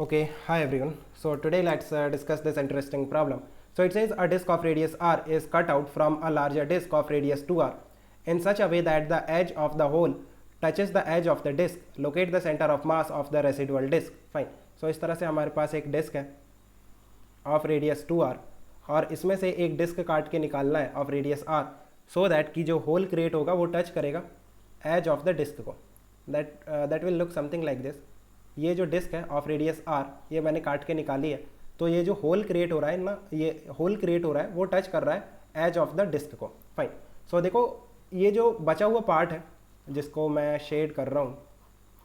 Okay, hi everyone. So today let's discuss this interesting problem. So it says a disk of radius r is cut out from a larger disk of radius 2r in such a way that the edge of the hole touches the edge of the disk. Locate the center of mass of the residual disk. Fine. So इस तरह से हमारे पास एक disc है of radius 2r और इसमें से एक डिस्क काट के निकालना है of radius r so that कि जो होल क्रिएट होगा वो टच करेगा एज ऑफ द डिस्क को. That will look something like this. ये जो डिस्क है ऑफ रेडियस r ये मैंने काट के निकाली है. तो ये जो होल क्रिएट हो रहा है ना, ये होल क्रिएट हो रहा है वो टच कर रहा है एज ऑफ द डिस्क को. फाइन. सो देखो ये जो बचा हुआ पार्ट है जिसको मैं शेड कर रहा हूँ,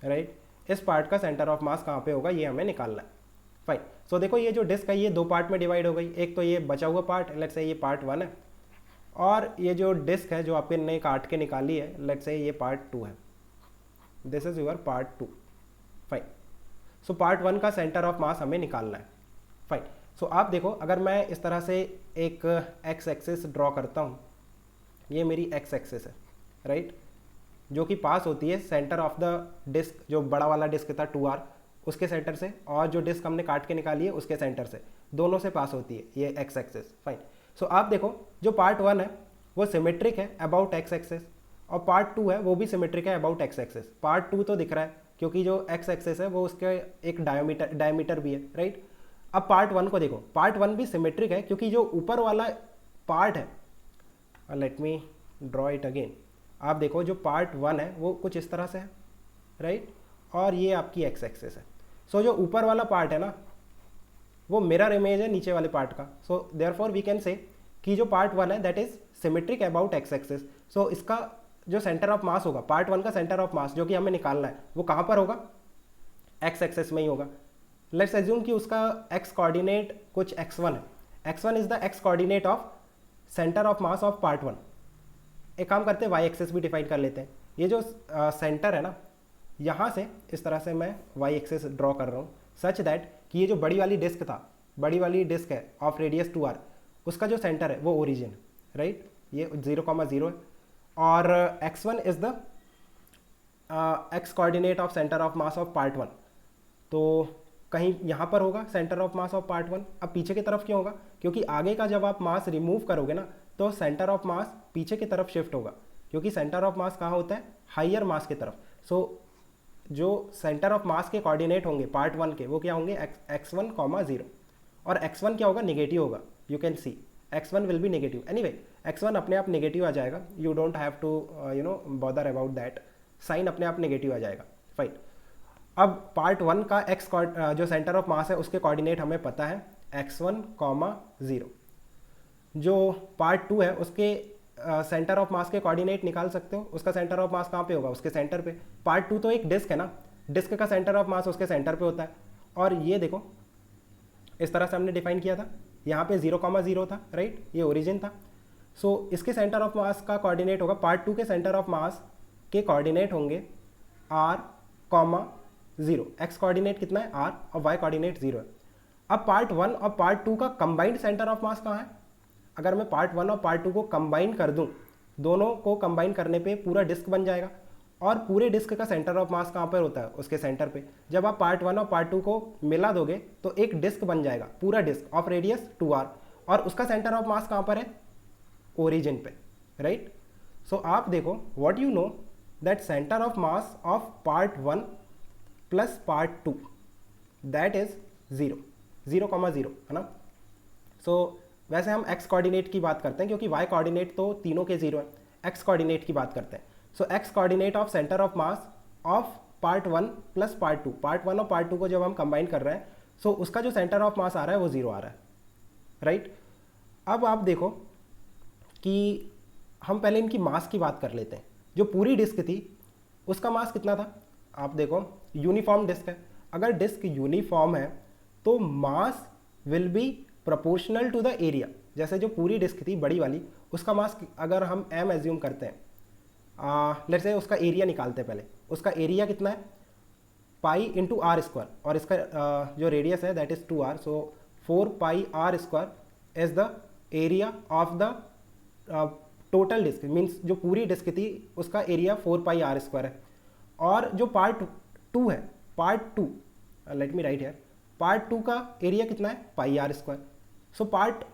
राइट, इस पार्ट का सेंटर ऑफ मास कहाँ पे होगा ये हमें निकालना है. फाइन. सो देखो ये जो डिस्क है ये दो पार्ट में डिवाइड हो गई. एक तो ये बचा हुआ पार्ट, लेट्स से ये पार्ट 1 है, और ये जो डिस्क है जो आपने ने काट के निकाली है, लेट्स से ये पार्ट 2 है. This is your part 2. Fine. So part 1 का सेंटर ऑफ मास हमें निकालना है. फाइन. सो आप देखो अगर मैं इस तरह से एक एक्स एक्सिस ड्रॉ करता हूँ, ये मेरी एक्स एक्सिस है, राइट, जो कि पास होती है सेंटर ऑफ द डिस्क, जो बड़ा वाला डिस्क था 2r उसके सेंटर से, और जो डिस्क हमने काट के निकाली है उसके सेंटर से, दोनों से पास होती है ये एक्स एक्सिस. फाइन. सो आप देखो जो पार्ट 1 है वो सिमेट्रिक है अबाउट एक्स एक्सिस, और पार्ट 2 है वो भी सिमेट्रिक है अबाउट एक्स एक्सिस. पार्ट 2 तो दिख रहा है क्योंकि जो एक्स एक्सिस है वो उसके एक डायमीटर भी है, राइट. अब पार्ट 1 को देखो, पार्ट 1 भी सिमेट्रिक है क्योंकि जो ऊपर वाला पार्ट है, let me draw it again. आप देखो जो पार्ट 1 है वो कुछ इस तरह से है, राइट, और ये आपकी एक्स एक्सिस है. सो जो ऊपर वाला पार्ट है ना वो मिरर इमेज है नीचे वाले पार्ट का. So therefore we can say कि जो पार्ट 1 है that is symmetric about X axis. So इसका जो सेंटर ऑफ मास होगा, पार्ट 1 का सेंटर ऑफ मास जो कि हमें निकालना है, वो कहाँ पर होगा? एक्स एक्सिस में ही होगा. लेट्स एज्यूम कि उसका एक्स कोऑर्डिनेट कुछ x1 है. x1 is the x coordinate of centre of mass of part 1. एक काम करते हैं, वाई एक्सिस भी डिफाइन कर लेते हैं. ये जो सेंटर है ना, यहाँ से इस तरह से मैं वाई एक्सिस ड्रॉ कर रहा हूँ सच दैट कि ये जो बड़ी वाली डिस्क था, बड़ी वाली डिस्क है ऑफ रेडियस 2r, उसका जो सेंटर है वो ओरिजिन है, राइट. ये 0,0 है, और x1 is the x coordinate of centre of mass of part 1. तो कहीं यहाँ पर होगा centre of mass of part 1. अब पीछे की तरफ क्यों होगा? क्योंकि आगे का जब आप मास रिमूव करोगे ना तो सेंटर ऑफ मास पीछे की तरफ शिफ्ट होगा, क्योंकि सेंटर ऑफ मास कहाँ होता है? हाइयर मास की तरफ. सो जो सेंटर ऑफ मास के कोऑर्डिनेट होंगे पार्ट 1 के वो क्या होंगे? x1, 0, और x1 क्या होगा? नेगेटिव होगा. You can see x1 will be negative. Anyway x1 अपने आप नेगेटिव आ जाएगा. You don't have to bother about that. Sign अपने आप नेगेटिव आ जाएगा. फाइन. अब पार्ट 1 का एक्स जो सेंटर ऑफ मास है उसके कोऑर्डिनेट हमें पता है x1, 0. जो पार्ट 2 है उसके सेंटर ऑफ मास के कोऑर्डिनेट निकाल सकते हो. उसका सेंटर ऑफ मास कहाँ पे होगा? उसके सेंटर पे. पार्ट 2 तो एक डिस्क है ना, डिस्क का सेंटर ऑफ मास उसके सेंटर पे होता है. और ये देखो इस तरह से हमने डिफाइन किया था, यहाँ पे 0,0 था, राइट, ये ओरिजिन था. सो इसके सेंटर ऑफ मास का कोऑर्डिनेट होगा, पार्ट 2 के सेंटर ऑफ मास के कोऑर्डिनेट होंगे r, 0. एक्स कोऑर्डिनेट कितना है? r, और y कोऑर्डिनेट 0 है. अब पार्ट 1 और पार्ट 2 का कंबाइंड सेंटर ऑफ मास कहाँ है? अगर मैं पार्ट 1 और पार्ट 2 को कंबाइन कर दूं, दोनों को कंबाइन करने पे पूरा डिस्क बन जाएगा, और पूरे डिस्क का सेंटर ऑफ मास कहाँ पर होता है? उसके सेंटर पे. जब आप पार्ट 1 और पार्ट 2 को मिला दोगे तो एक डिस्क बन जाएगा, पूरा डिस्क ऑफ रेडियस 2r, और उसका सेंटर ऑफ मास कहाँ पर है? ओरिजिन पे, राइट. सो आप देखो what you know that centre of mass of part 1 plus part 2 that is 0,0 है ना. सो वैसे हम x कोऑर्डिनेट की बात करते हैं क्योंकि y कोऑर्डिनेट तो तीनों के 0 है. x कोऑर्डिनेट की बात करते हैं. सो x coordinate of centre of mass of part 1 plus part 2, part 1 और पार्ट 2 को जब हम कंबाइन कर रहे हैं सो उसका जो सेंटर ऑफ मास आ रहा है वो 0 आ रहा है, राइट. अब आप देखो कि हम पहले इनकी मास की बात कर लेते हैं. जो पूरी डिस्क थी उसका मास कितना था? आप देखो यूनिफॉर्म डिस्क है. अगर डिस्क यूनिफॉर्म है तो mass will be proportional to the area. जैसे जो पूरी डिस्क थी बड़ी वाली, उसका मास अगर हम m एज्यूम करते हैं, लेट्स से उसका एरिया निकालते हैं पहले. उसका एरिया कितना है? पाई इंटू आर स्क्वायर, और इसका जो रेडियस है that is 2r. So 4πr square is the area of the total disc. Means जो पूरी डिस्क थी उसका एरिया 4πr स्क्वायर है. और जो पार्ट 2 है, part 2, let me right here, part 2 का एरिया कितना है पाई आर स्क्वायर। सो पार्ट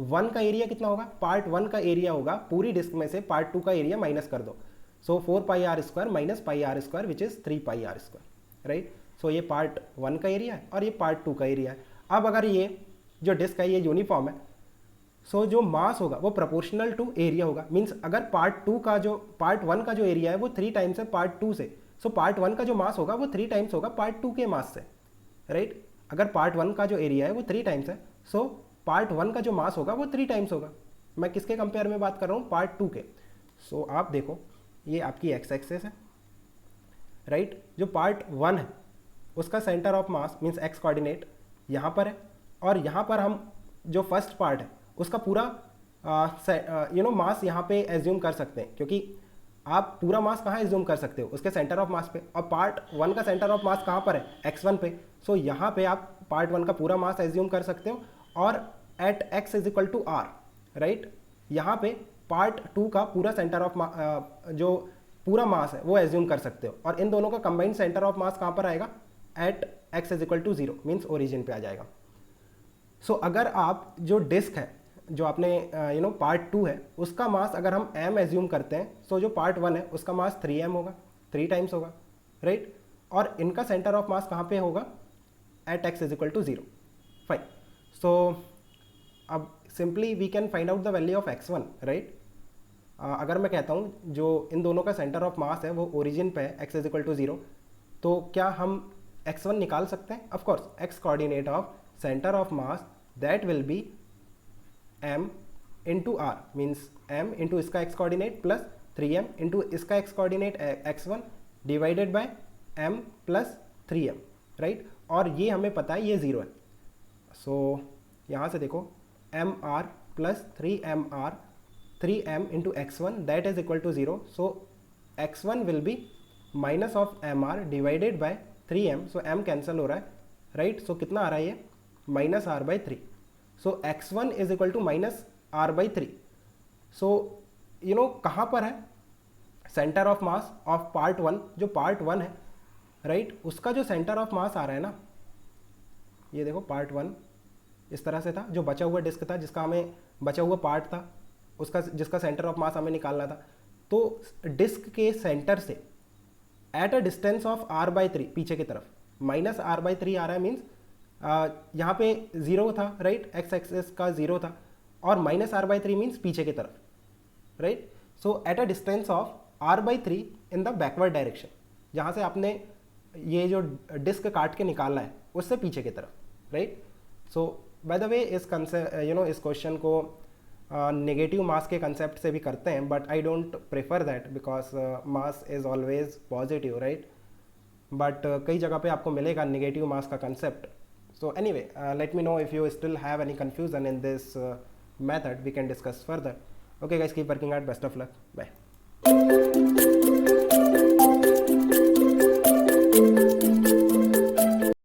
1 का एरिया कितना होगा, पार्ट 1 का एरिया होगा पूरी डिस्क में से पार्ट 2 का एरिया माइनस कर दो, so 4 pi r square minus pi r square which is 3 pi r square, right. So ये पार्ट 1 का एरिया है और ये पार्ट 2 का एरिया है। अब अगर ये जो डिस्क है ये यूनिफॉर्म है, सो जो मास होगा वो प्रोपोर्शनल टू एरिया होगा। मीन्स अगर पार्ट 1 का जो एरिया है वो 3 टाइम्स है पार्ट 2 से, सो पार्ट 1 का जो मास होगा वो 3 टाइम्स होगा पार्ट 2 के मास से, राइट। अगर पार्ट 1 का जो एरिया है वो 3 टाइम्स है, सो पार्ट 1 का जो मास होगा वो 3 टाइम्स होगा। मैं किसके कंपेयर में बात कर रहा हूँ, पार्ट 2 के। सो आप देखो ये आपकी एक्स एक्सेस है, राइट। जो पार्ट 1 है उसका centre of mass means x coordinate यहाँ पर है, और यहाँ पर हम जो फर्स्ट पार्ट है उसका पूरा मास यहाँ पे एज्यूम कर सकते हैं, क्योंकि आप पूरा मास कहाँ एज्यूम कर सकते हो, उसके सेंटर ऑफ मास पे। और पार्ट 1 का सेंटर ऑफ मास कहाँ पर है, x1 पे। सो यहाँ पे आप पार्ट 1 का पूरा मास एज्यूम कर सकते हो, और at x is equal to r, right. यहाँ पे पार्ट 2 का पूरा सेंटर ऑफ जो पूरा मास है वो एज्यूम कर सकते हो, और इन दोनों का कंबाइंड सेंटर ऑफ मास कहाँ पर आएगा, at x is equal to 0 means origin पे आ जाएगा। सो अगर आप जो डिस्क है जो आपने पार्ट 2 है उसका मास अगर हम m एज्यूम करते हैं, सो जो पार्ट 1 है उसका मास 3m होगा, 3 टाइम्स होगा, राइट। और इनका सेंटर ऑफ मास कहाँ पे होगा, at x is equal to 0, fine. So अब simply we can find out the value of x1, right. अगर मैं कहता हूँ जो इन दोनों का सेंटर ऑफ मास है वो ओरिजिन पे है, x इज इक्वल टू 0, तो क्या हम x1 निकाल सकते हैं? Of course, x coordinate of centre of mass that will be m into r, means m into इसका x coordinate plus 3m into इसका x कोऑर्डिनेट x1 divided by m plus 3m, right. और ये हमें पता है ये 0 है। सो यहाँ से देखो mr plus 3mr, 3m into x1 that is equal to 0, so x1 will be minus of mr divided by 3m, so m cancel हो रहा है, राइट। सो कितना आ रहा है ये, minus r by 3। So x1 is equal to minus r by 3। So कहाँ पर है centre of mass of part 1, जो पार्ट 1 है, राइट, उसका जो सेंटर ऑफ मास आ रहा है ना, ये देखो पार्ट 1 इस तरह से था, जो बचा हुआ डिस्क था जिसका हमें बचा हुआ पार्ट था उसका जिसका सेंटर ऑफ मास हमें निकालना था, तो डिस्क के सेंटर से at a distance of r by 3 पीछे की तरफ माइनस r बाई 3 आ रहा है। मीन्स यहाँ पे 0 था, राइट, x एक्सेस का 0 था, और माइनस r बाई 3 मीन्स पीछे की तरफ, right. So at a distance of r by 3 in the backward direction, जहाँ से आपने ये जो डिस्क काट के निकालना है उससे पीछे की तरफ, right. So by the way इस इस क्वेश्चन को नेगेटिव मास के कंसेप्ट से भी करते हैं, but I don't prefer that because mass is always positive, right. But कई जगह पे आपको मिलेगा नेगेटिव मास का concept. So anyway, let me know if you still have any confusion in this method. We can discuss further. Okay guys, keep working hard. Best of luck. Bye.